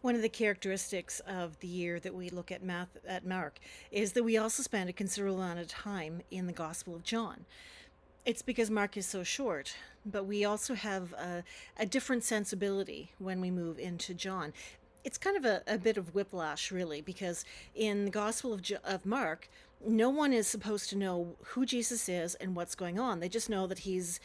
One of the characteristics of the year that we look at Mark is that we also spend a considerable amount of time in the Gospel of John. It's because Mark is so short, but we also have a different sensibility when we move into John. It's kind of a bit of whiplash, really, because in the Gospel of Mark, no one is supposed to know who Jesus is and what's going on. They just know that he's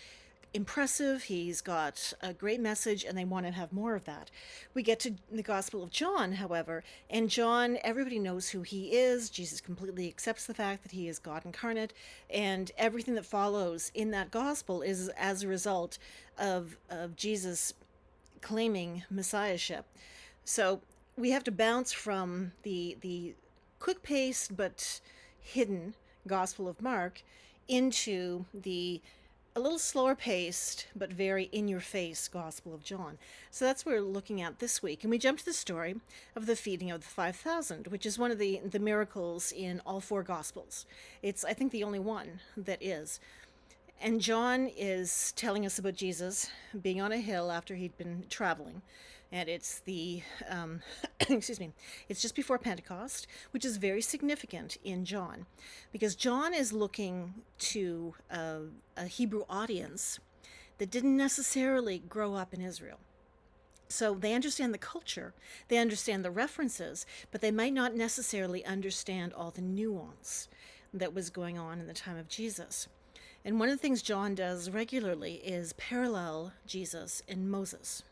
impressive, he's got a great message, and they want to have more of that. We get to the Gospel of John, however, and John, everybody knows who he is. Jesus completely accepts the fact that he is God incarnate, and everything that follows in that Gospel is as a result of Jesus claiming messiahship. So we have to bounce from the quick paced but hidden Gospel of Mark into the a little slower paced but very in your face Gospel of John. So that's what we're looking at this week. And we jump to the story of the feeding of the 5,000, which is one of the miracles in all four Gospels. It's, I think, the only one that is. And John is telling us about Jesus being on a hill after he'd been traveling. And it's the, excuse me, it's just before Pentecost, which is very significant in John, because John is looking to a Hebrew audience that didn't necessarily grow up in Israel. So they understand the culture, they understand the references, but they might not necessarily understand all the nuance that was going on in the time of Jesus. And one of the things John does regularly is parallel Jesus and Moses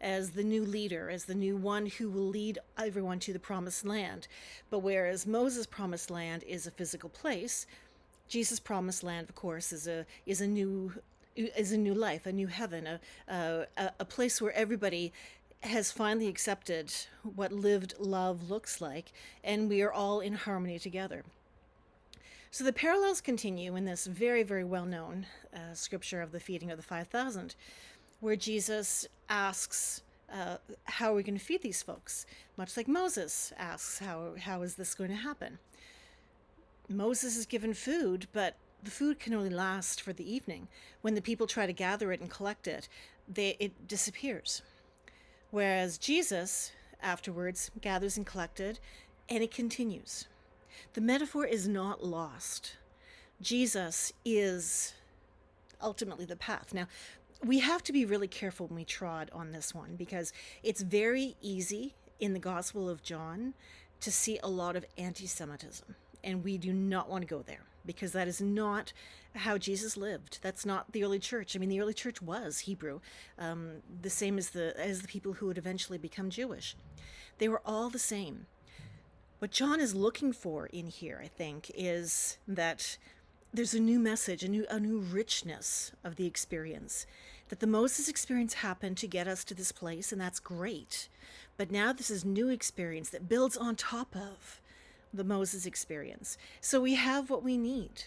as the new leader, as the new one who will lead everyone to the promised land. But whereas Moses' promised land is a physical place, Jesus' promised land, of course, is a new life, a new heaven, a place where everybody has finally accepted what lived love looks like, and we are all in harmony together. So the parallels continue in this very, very well known scripture of the feeding of the 5,000, where Jesus asks, how are we going to feed these folks? Much like Moses asks, how is this going to happen? Moses is given food, but the food can only last for the evening. When the people try to gather it and collect it, it disappears. Whereas Jesus, afterwards, gathers and collected, and it continues. The metaphor is not lost. Jesus is ultimately the path. Now, we have to be really careful when we trod on this one, because it's very easy in the Gospel of John to see a lot of anti-Semitism. And we do not want to go there, because that is not how Jesus lived. That's not the early church. I mean, the early church was Hebrew, the same as the people who would eventually become Jewish. They were all the same. What John is looking for in here, I think, is that there's a new message, a new richness of the experience. That the Moses experience happened to get us to this place, and that's great. But now this is new experience that builds on top of the Moses experience. So we have what we need.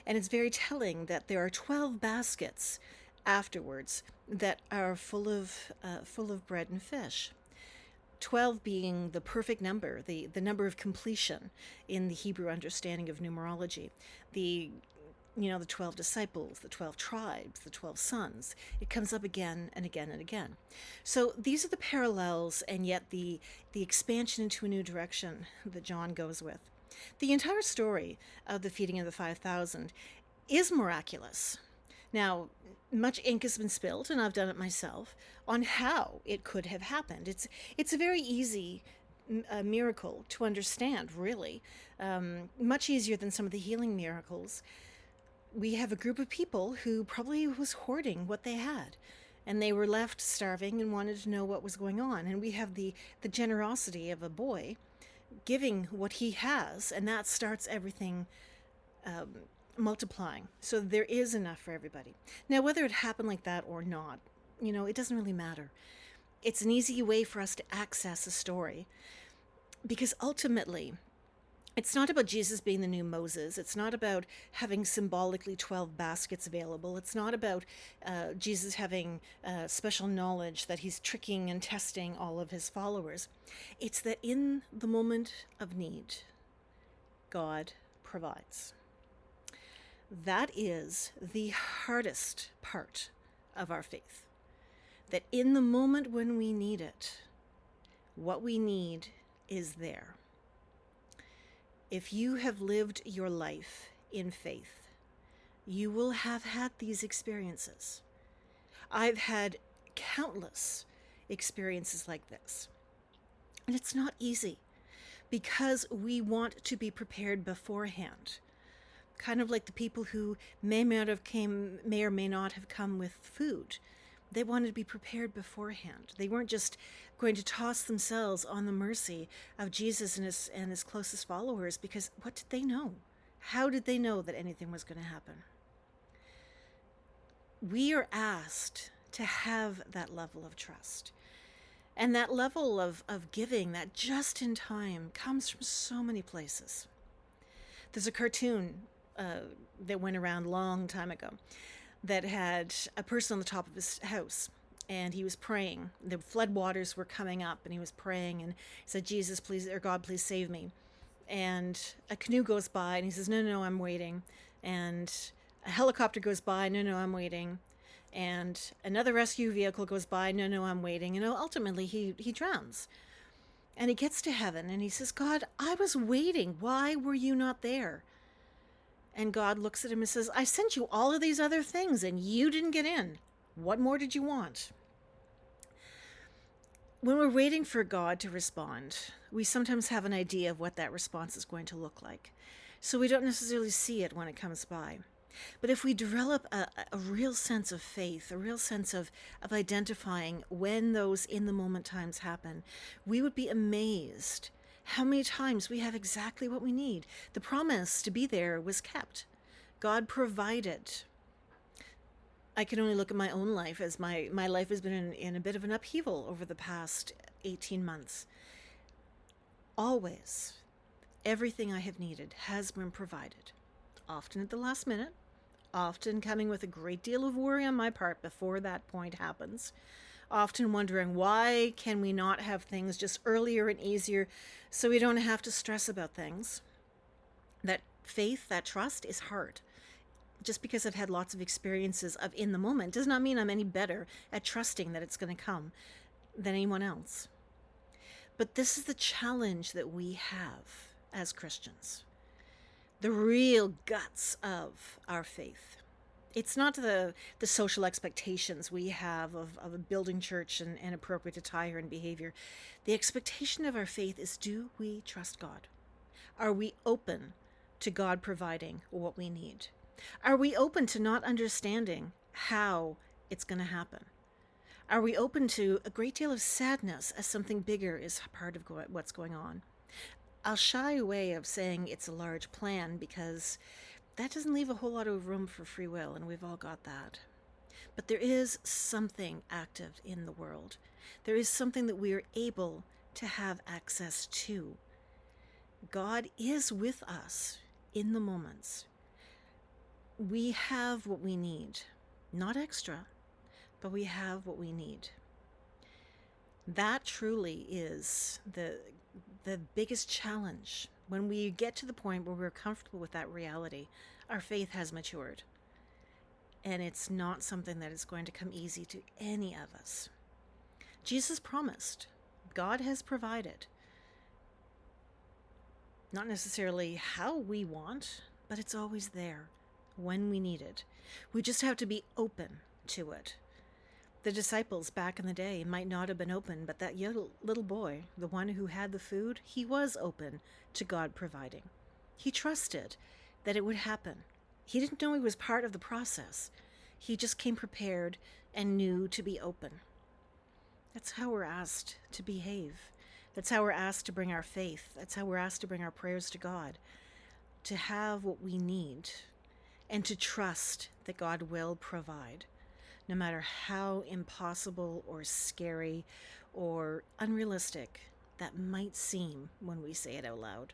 And it's very telling that there are 12 baskets afterwards that are full of bread and fish. 12 being the perfect number, the number of completion in the Hebrew understanding of numerology. The 12 disciples, the 12 tribes, the 12 sons. It comes up again and again and again. So these are the parallels, and yet the expansion into a new direction that John goes with. The entire story of the feeding of the 5,000 is miraculous. Now, much ink has been spilled, and I've done it myself, on how it could have happened. It's a very easy miracle to understand, really, much easier than some of the healing miracles. We have a group of people who probably was hoarding what they had, and they were left starving and wanted to know what was going on. And we have the generosity of a boy giving what he has, and that starts everything multiplying. So there is enough for everybody. Now, whether it happened like that or not, it doesn't really matter. It's an easy way for us to access a story, because ultimately, it's not about Jesus being the new Moses. It's not about having symbolically 12 baskets available. It's not about Jesus having special knowledge that he's tricking and testing all of his followers. It's that in the moment of need, God provides. That is the hardest part of our faith. That in the moment when we need it, What we need is there. If you have lived your life in faith, you will have had these experiences. I've had countless experiences like this. And it's not easy because we want to be prepared beforehand. Kind of like the people who may or may not have come with food. They wanted to be prepared beforehand. They weren't just going to toss themselves on the mercy of Jesus and his closest followers, because what did they know? How did they know that anything was going to happen? We are asked to have that level of trust. And that level of giving, that just in time, comes from so many places. There's a cartoon that went around a long time ago that had a person on the top of his house, and he was praying. The flood waters were coming up, and he was praying, and he said, Jesus, please, or God, please save me. And a canoe goes by, and he says, no, no, I'm waiting. And a helicopter goes by, no, no, I'm waiting. And another rescue vehicle goes by, no, no, I'm waiting. And ultimately, he drowns. And he gets to heaven, and he says, God, I was waiting. Why were you not there? And God looks at him and says, I sent you all of these other things, and you didn't get in. What more did you want? When we're waiting for God to respond, we sometimes have an idea of what that response is going to look like. So we don't necessarily see it when it comes by. But if we develop a real sense of faith, a real sense of identifying when those in the moment times happen, we would be amazed how many times we have exactly what we need. The promise to be there was kept. God provided. I can only look at my own life, as my life has been in a bit of an upheaval over the past 18 months. Always, everything I have needed has been provided. Often at the last minute, often coming with a great deal of worry on my part before that point happens. Often wondering, why can we not have things just earlier and easier so we don't have to stress about things? That faith, that trust is hard. Just because I've had lots of experiences of in the moment does not mean I'm any better at trusting that it's going to come than anyone else. But this is the challenge that we have as Christians. The real guts of our faith. It's not the social expectations we have of a building church and appropriate attire and behavior. The expectation of our faith is, do we trust God? Are we open to God providing what we need? Are we open to not understanding how it's going to happen? Are we open to a great deal of sadness as something bigger is part of what's going on? I'll shy away of saying it's a large plan, because that doesn't leave a whole lot of room for free will, and we've all got that. But there is something active in the world. There is something that we are able to have access to. God is with us in the moments. We have what we need. Not extra, but we have what we need. That truly is the biggest challenge. When we get to the point where we're comfortable with that reality, our faith has matured. And it's not something that is going to come easy to any of us. Jesus promised. God has provided. Not necessarily how we want, but it's always there when we need it. We just have to be open to it. The disciples back in the day might not have been open, but that little boy, the one who had the food, he was open to God providing. He trusted that it would happen. He didn't know he was part of the process. He just came prepared and knew to be open. That's how we're asked to behave. That's how we're asked to bring our faith. That's how we're asked to bring our prayers to God. To have what we need and to trust that God will provide. No matter how impossible or scary or unrealistic that might seem when we say it out loud.